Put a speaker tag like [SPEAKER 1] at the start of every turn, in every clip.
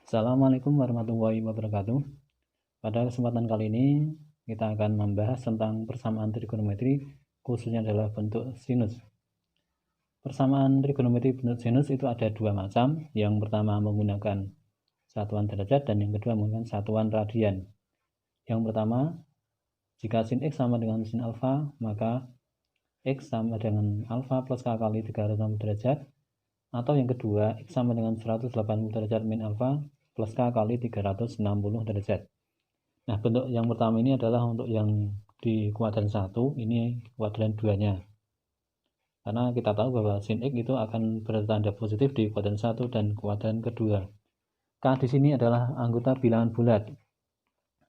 [SPEAKER 1] Assalamualaikum warahmatullahi wabarakatuh. Pada kesempatan kali ini kita akan membahas tentang persamaan trigonometri, khususnya adalah bentuk sinus. Persamaan trigonometri bentuk sinus itu ada dua macam. Yang pertama menggunakan satuan derajat dan yang kedua menggunakan satuan radian. Yang pertama, jika sin X sama dengan sin alfa, maka X sama dengan alfa plus K kali 360 derajat. Atau yang kedua, X sama dengan 180 derajat min alfa plus K kali 360 derajat. Nah, bentuk yang pertama ini adalah untuk yang di kuadran 1, ini kuadran 2-nya. Karena kita tahu bahwa sin X itu akan bertanda positif di kuadran 1 dan kuadran kedua. K di sini adalah anggota bilangan bulat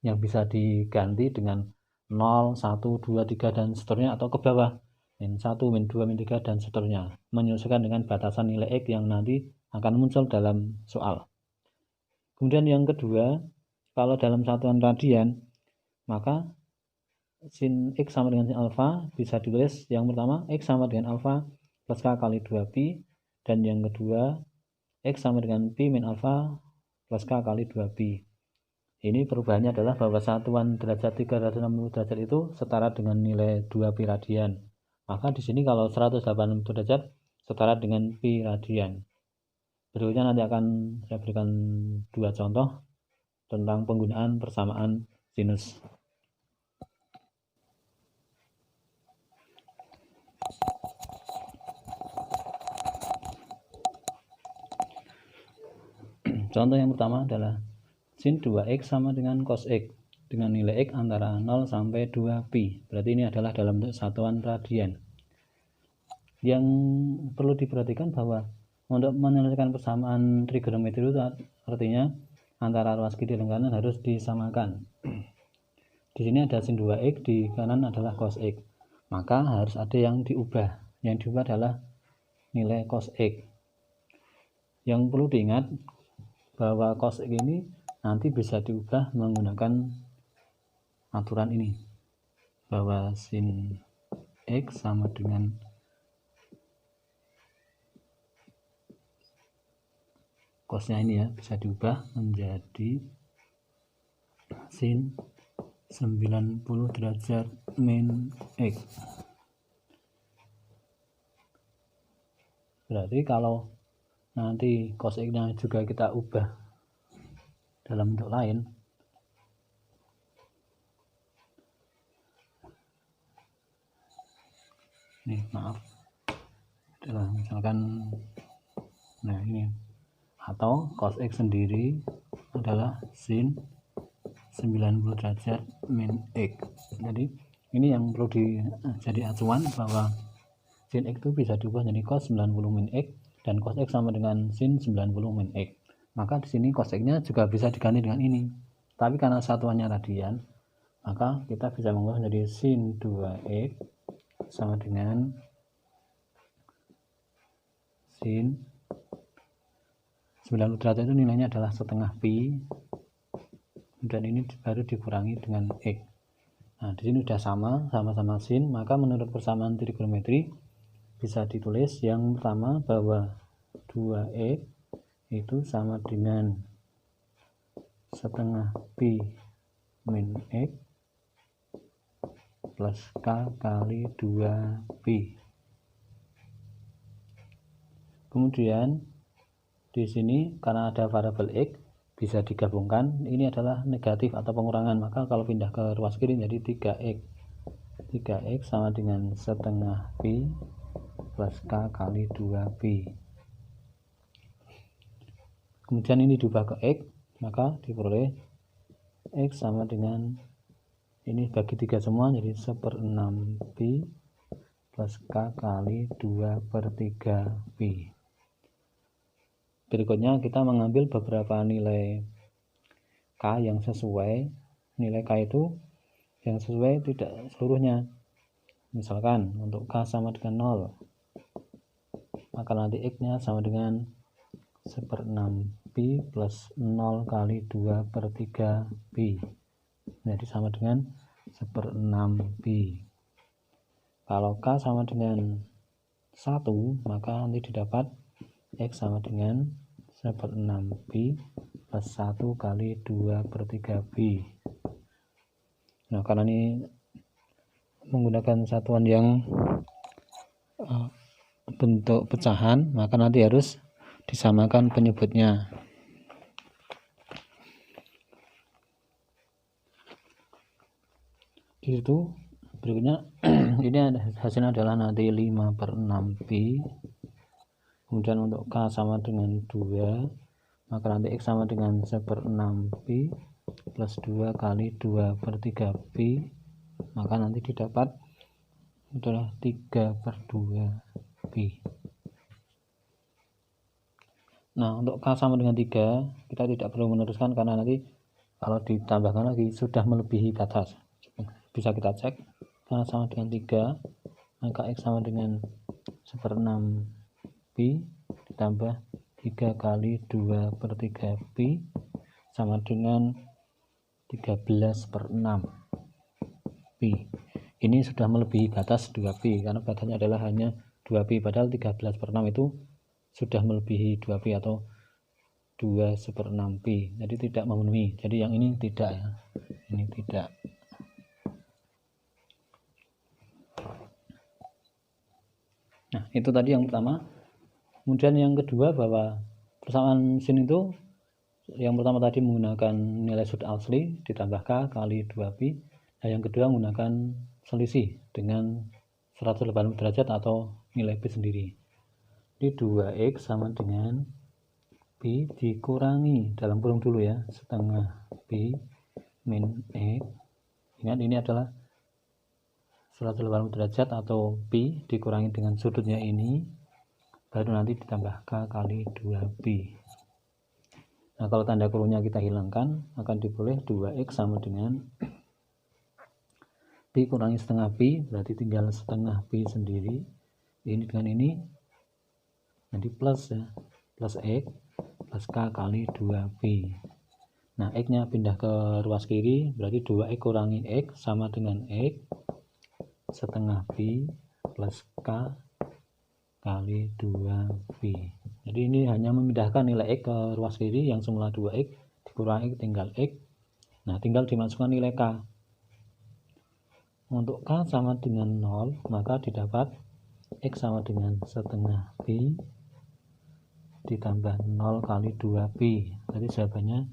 [SPEAKER 1] yang bisa diganti dengan 0, 1, 2, 3 dan seterusnya atau ke bawah. min 1, min 2, min 3 dan seterusnya. Menyesuaikan dengan batasan nilai X yang nanti akan muncul dalam soal. Kemudian yang kedua, kalau dalam satuan radian, maka sin X sama dengan sin alfa bisa ditulis yang pertama X sama dengan alfa plus K kali 2pi, dan yang kedua X sama dengan pi min alfa plus K kali 2pi. Ini perubahannya adalah bahwa satuan derajat 360 derajat itu setara dengan nilai 2pi radian. Maka di sini kalau 180 derajat setara dengan pi radian. Berikutnya nanti akan saya berikan dua contoh tentang penggunaan persamaan sinus. Contoh yang pertama adalah sin 2x sama dengan cos x dengan nilai x antara 0 sampai 2pi. Berarti ini adalah dalam bentuk satuan radian. Yang perlu diperhatikan bahwa untuk menyelesaikan persamaan trigonometri itu artinya antara ruas kiri dan kanan harus disamakan. Di sini ada sin 2x, di kanan adalah cos x. Maka harus ada yang diubah. Yang diubah adalah nilai cos x. Yang perlu diingat bahwa cos x ini nanti bisa diubah menggunakan aturan ini. Bahwa sin x sama dengan cosnya ini ya, bisa diubah menjadi sin 90 derajat min X. Berarti kalau nanti cos X nya juga kita ubah dalam bentuk lain, nih maaf, adalah misalkan nah ini, atau cos X sendiri adalah sin 90 derajat min X. Jadi ini yang perlu jadi acuan bahwa sin X itu bisa diubah jadi cos 90 min X dan cos X sama dengan sin 90 min X. Maka di sini cos X-nya juga bisa diganti dengan ini. Tapi karena satuannya radian, maka kita bisa mengubah menjadi sin 2X sama dengan sin 90 derajat itu nilainya adalah setengah pi, dan ini baru dikurangi dengan X. Nah, di sini sudah sama-sama sin, maka menurut persamaan trigonometri bisa ditulis yang pertama bahwa 2x itu sama dengan setengah pi min x plus K kali 2pi. Kemudian di sini karena ada variabel x bisa digabungkan, ini adalah negatif atau pengurangan, maka kalau pindah ke ruas kiri jadi 3x sama dengan setengah pi plus K kali 2pi. Kemudian ini diubah ke X, maka diperoleh X sama dengan ini bagi 3 semua jadi 1/6 pi plus K kali 2/3pi. Berikutnya kita mengambil beberapa nilai K yang sesuai. Nilai K itu yang sesuai tidak seluruhnya. Misalkan untuk K sama dengan 0, maka nanti X nya sama dengan 1/6 pi plus 0 kali 2/3pi. Jadi sama dengan 1/6 pi. Kalau K sama dengan 1, maka nanti didapat X sama dengan 1/6 pi plus 1 kali 2/3 pi. Nah, karena ini menggunakan satuan yang bentuk pecahan, maka nanti harus disamakan penyebutnya. Di situ berikutnya ini hasilnya adalah nanti 5/6 pi. Kemudian untuk K sama dengan 2, maka nanti X sama dengan 1/6 pi plus 2 kali 2/3 pi, maka nanti didapat adalah 3/2 pi. Nah, untuk K sama dengan 3 kita tidak perlu meneruskan karena nanti kalau ditambahkan lagi sudah melebihi batas. Bisa kita cek, K sama dengan 3, maka X sama dengan 1/6 pi ditambah 3 kali 2/3 pi sama dengan 13/6 pi. Ini sudah melebihi batas 2 pi karena batasnya adalah hanya 2 pi, padahal 13/6 itu sudah melebihi 2 pi atau 2/6 pi, jadi tidak memenuhi. Jadi yang ini tidak ya, ini tidak. Nah, itu tadi yang pertama. Kemudian yang kedua, bahwa persamaan sin itu yang pertama tadi menggunakan nilai sudut asli ditambah K kali 2 pi. Nah, yang kedua menggunakan selisih dengan 180 derajat atau nilai pi sendiri. Jadi 2x sama dengan pi dikurangi, dalam kurung dulu ya, setengah pi min x. Ingat ini adalah 180 derajat atau pi dikurangi dengan sudutnya ini, baru nanti ditambah K kali 2 pi. Nah, kalau tanda kurungnya kita hilangkan, akan diperoleh 2x sama dengan pi kurangi setengah pi, berarti tinggal setengah pi sendiri. Ini dengan ini jadi plus ya, plus x plus K kali 2 pi. Nah, x nya pindah ke ruas kiri, berarti 2x kurangi x sama dengan x setengah pi plus K kali 2 pi. Jadi ini hanya memindahkan nilai x ke ruas kiri yang semula 2x dikurangi tinggal x. Nah, tinggal dimasukkan nilai K. Untuk K sama dengan 0, maka didapat x sama dengan setengah pi ditambah 0 kali 2 pi. Jadi jawabannya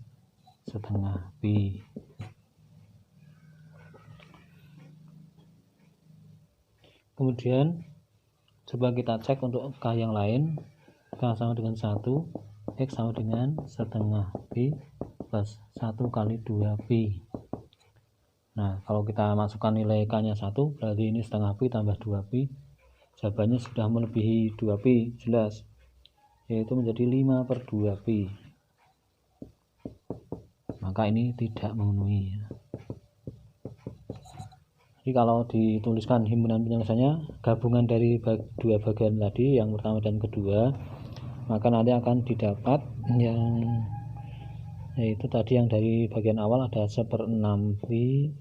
[SPEAKER 1] setengah pi. Kemudian coba kita cek untuk K yang lain. K sama dengan 1, X sama dengan setengah pi plus 1 kali 2 pi. Nah, kalau kita masukkan nilai K nya 1, berarti ini setengah pi tambah 2 pi. Jawabannya sudah melebihi 2 pi, jelas, yaitu menjadi 5/2 pi. Maka ini tidak memenuhi. Jadi kalau dituliskan himpunan penyelesaiannya gabungan dari dua bagian tadi, yang pertama dan kedua, maka nanti akan didapat yang yaitu tadi yang dari bagian awal ada 1/6 pi,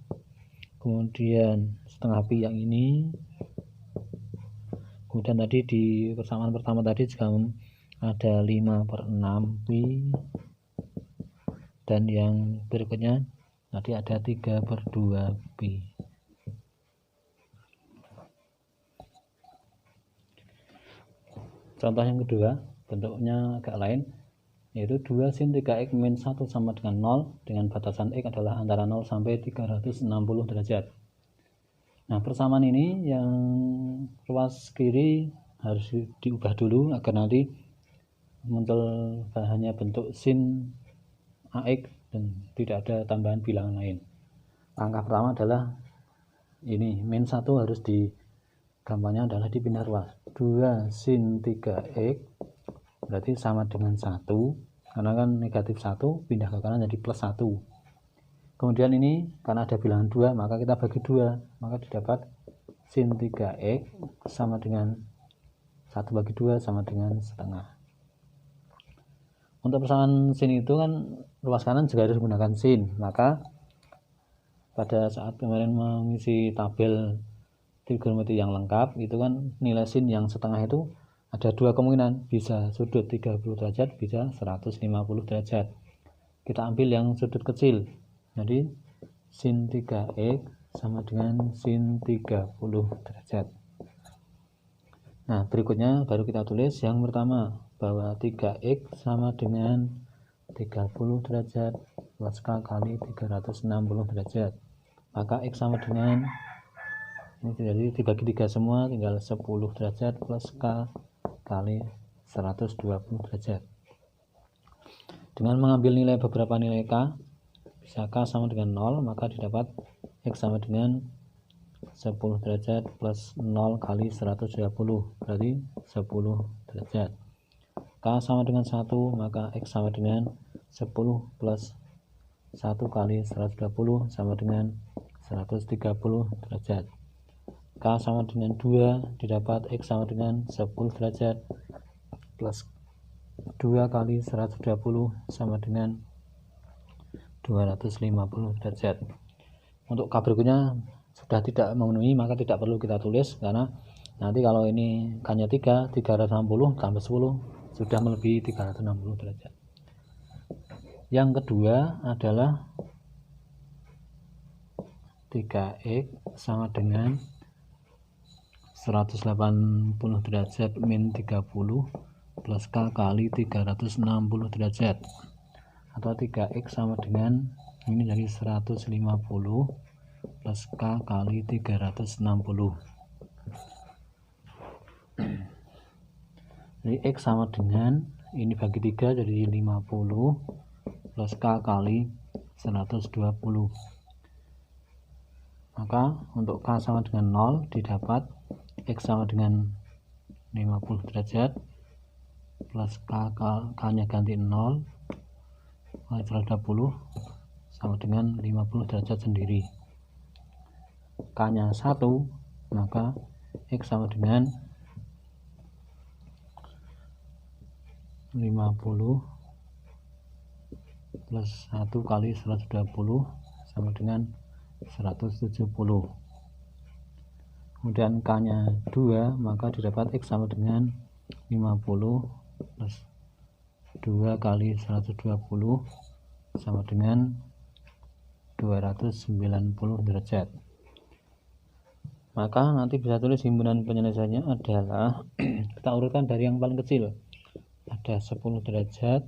[SPEAKER 1] kemudian setengah pi yang ini, kemudian tadi di persamaan pertama tadi juga ada 5/6 pi, dan yang berikutnya tadi ada 3/2 pi. Contoh yang kedua bentuknya agak lain, yaitu 2 sin 3x min 1 sama dengan 0 dengan batasan x adalah antara 0 sampai 360 derajat. Nah, persamaan ini yang ruas kiri harus diubah dulu agar nanti muncul hanya bentuk sin ax dan tidak ada tambahan bilangan lain. Langkah pertama adalah ini min 1 harus gampangnya adalah dipindah ruas. 2 sin 3x berarti sama dengan 1, karena kan negatif 1 pindah ke kanan jadi plus 1. Kemudian ini karena ada bilangan 2, maka kita bagi 2, maka didapat sin 3x sama dengan 1 bagi 2 sama dengan setengah. Untuk persamaan sin itu kan ruas kanan juga harus menggunakan sin, maka pada saat kemarin mengisi tabel trigonometri yang lengkap itu kan nilai sin yang setengah itu ada dua kemungkinan, bisa sudut 30 derajat, bisa 150 derajat. kita ambil yang sudut kecil. Jadi sin 3x sama dengan sin 30 derajat. Nah, berikutnya baru kita tulis yang pertama, bahwa 3x sama dengan 30 derajat plus K kali 360 derajat. Maka X sama dengan, ini jadi dibagi 3 semua, tinggal 10 derajat plus K kali 120 derajat. Dengan mengambil nilai beberapa nilai K, bisa K sama dengan 0, maka didapat X sama dengan 10 derajat plus 0 kali 120, berarti 10 derajat. K sama dengan 1, maka X sama dengan 10 plus 1 kali 120 sama dengan 130 derajat. K sama dengan 2, didapat X sama dengan 10 derajat plus 2 kali 120 sama dengan 250 derajat. Untuk K berikutnya sudah tidak memenuhi, maka tidak perlu kita tulis, karena nanti kalau ini K-nya 3, 360 tambah 10 sudah melebihi 360 derajat. Yang kedua adalah 3x sama dengan 180 derajat min 30 plus K kali 360 derajat, atau 3x sama dengan, ini dari 150 plus K kali 360. Jadi X sama dengan, ini bagi 3 jadi 50 plus K kali 120. Maka untuk K sama dengan 0 didapat X sama dengan 50 derajat plus K nya ganti 0 kali 120 sama dengan 50 derajat sendiri. K nya 1, maka X sama dengan 50 plus 1 kali 120 sama dengan 170. Kemudian K nya 2, maka didapat X sama dengan 50 plus 2 kali 120 sama dengan 290 derajat. Maka nanti bisa tulis himpunan penyelesaiannya adalah kita urutkan dari yang paling kecil, ada 10 derajat,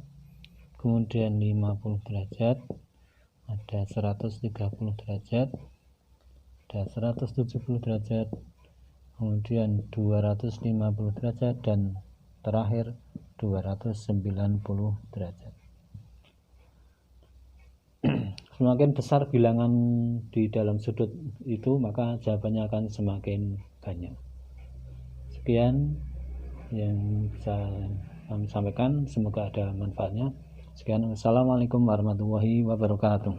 [SPEAKER 1] kemudian 50 derajat, ada 130 derajat, ada 170 derajat, kemudian 250 derajat, dan terakhir 290 derajat. Semakin besar bilangan di dalam sudut itu, maka jawabannya akan semakin banyak. Sekian yang bisa kami sampaikan, semoga ada manfaatnya. Sekian, wassalamualaikum warahmatullahi wabarakatuh.